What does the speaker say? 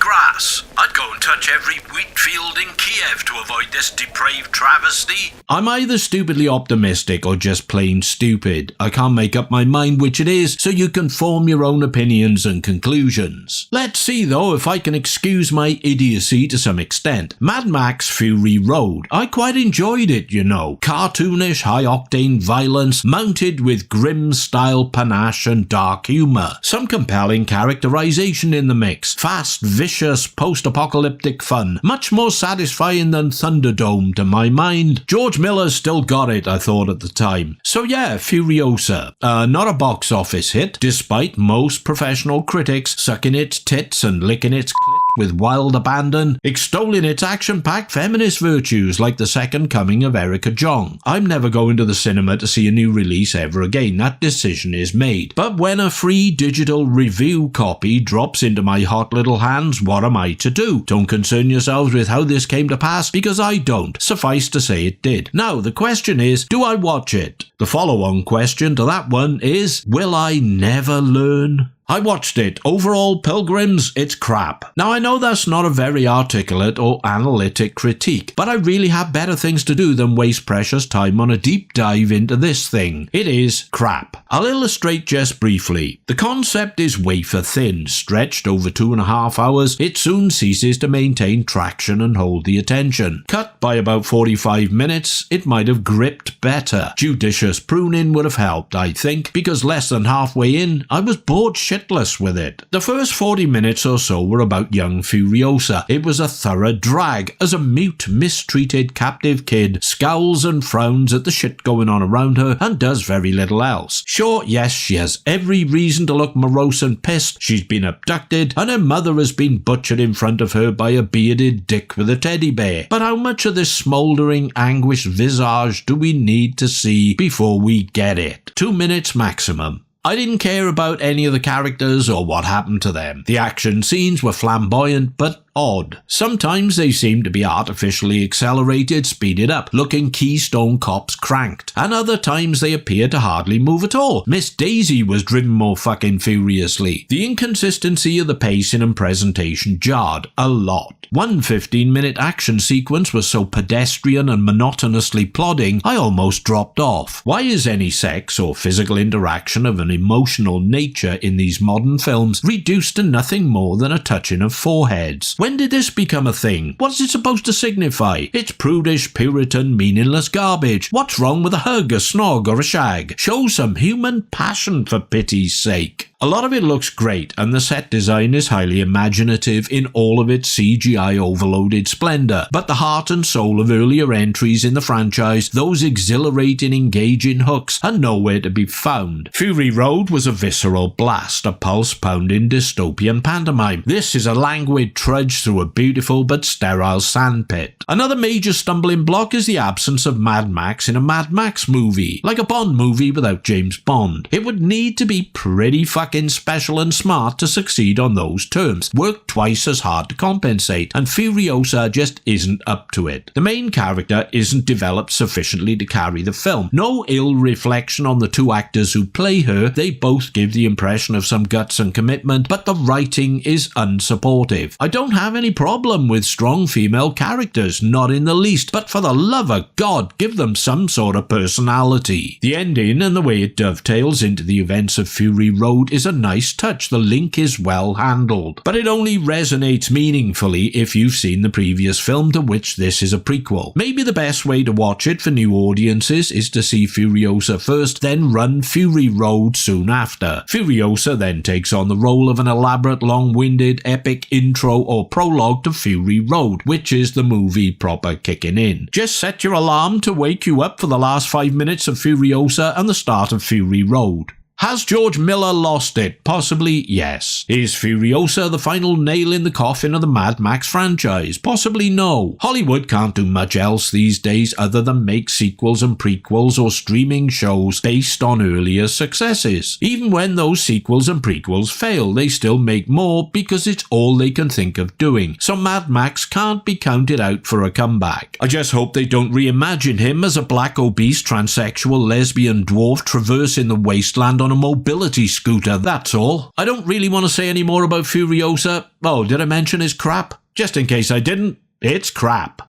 grass. I'd go and touch every wheat field in Kiev to avoid this depraved travesty. I'm either stupidly optimistic or just plain stupid. I can't make up my mind which it is, so you can form your own opinions and conclusions. Let's see though if I can excuse my idiocy to some extent. Mad Max Fury Road. I quite enjoyed it, you know. Cartoonish, high-octane violence, mounted with grim-style panache and dark humour. Some compelling characterization in the mix. Fast, vicious, post-apocalyptic fun. Much more satisfying than Thunderdome to my mind. George Miller's still got it, I thought at the time. So yeah, Furiosa. Not a box office hit, despite most professional critics sucking its tits and licking its clit with wild abandon, extolling its action-packed feminist virtues like the second coming of Erica Jong. I'm never going to the cinema to see a new release ever again, that decision is made. But when a free digital review copy drops into my hot little hands, what am I to do? Don't concern yourselves with how this came to pass, because I don't. Suffice to say it did. Now, the question is, do I watch it? The follow-on question to that one is, will I never learn? I watched it. Overall, Pilgrims, it's crap. Now I know that's not a very articulate or analytic critique, but I really have better things to do than waste precious time on a deep dive into this thing. It is crap. I'll illustrate just briefly. The concept is wafer thin. Stretched over 2.5 hours, it soon ceases to maintain traction and hold the attention. Cut by about 45 minutes, it might have gripped better. Judicious pruning would have helped, I think, because less than halfway in, I was bored shitless with it. The first 40 minutes or so were about young Furiosa. It was a thorough drag, as a mute, mistreated, captive kid scowls and frowns at the shit going on around her and does very little else. Sure, yes, she has every reason to look morose and pissed. She's been abducted, and her mother has been butchered in front of her by a bearded dick with a teddy bear. But how much of this smouldering, anguished visage do we need to see before we get it? 2 minutes maximum. I didn't care about any of the characters or what happened to them. The action scenes were flamboyant but odd. Sometimes they seemed to be artificially accelerated, speeded up, looking Keystone Cops cranked, and other times they appeared to hardly move at all. Miss Daisy was driven more fucking furiously. The inconsistency of the pacing and presentation jarred a lot. One 15-minute action sequence was so pedestrian and monotonously plodding, I almost dropped off. Why is any sex or physical interaction of an emotional nature in these modern films reduced to nothing more than a touching of foreheads? When did this become a thing? What's it supposed to signify? It's prudish, puritan, meaningless garbage. What's wrong with a hug, a snog, or a shag? Show some human passion, for pity's sake. A lot of it looks great, and the set design is highly imaginative in all of its CGI overloaded splendour, but the heart and soul of earlier entries in the franchise, those exhilarating, engaging hooks, are nowhere to be found. Fury Road was a visceral blast, a pulse-pounding dystopian pantomime. This is a languid trudge through a beautiful but sterile sandpit. Another major stumbling block is the absence of Mad Max in a Mad Max movie, like a Bond movie without James Bond. It would need to be pretty fucking special and smart to succeed on those terms, work twice as hard to compensate, and Furiosa just isn't up to it. The main character isn't developed sufficiently to carry the film. No ill reflection on the two actors who play her, they both give the impression of some guts and commitment, but the writing is unsupportive. I don't have any problem with strong female characters, not in the least, but for the love of God, give them some sort of personality. The ending and the way it dovetails into the events of Fury Road is a nice touch. The link is well handled, but it only resonates meaningfully if you've seen the previous film to which this is a prequel. Maybe the best way to watch it for new audiences is to see Furiosa first, then run Fury Road soon after. Furiosa then takes on the role of an elaborate, long-winded, epic intro or prologue to Fury Road, which is the movie proper kicking in. Just set your alarm to wake you up for the last 5 minutes of Furiosa and the start of Fury Road. Has George Miller lost it? Possibly yes. Is Furiosa the final nail in the coffin of the Mad Max franchise? Possibly no. Hollywood can't do much else these days other than make sequels and prequels or streaming shows based on earlier successes. Even when those sequels and prequels fail, they still make more because it's all they can think of doing. So Mad Max can't be counted out for a comeback. I just hope they don't reimagine him as a black obese transsexual lesbian dwarf traversing the wasteland on a mobility scooter, that's all. I don't really want to say any more about Furiosa. Oh, did I mention his crap? Just in case I didn't, it's crap.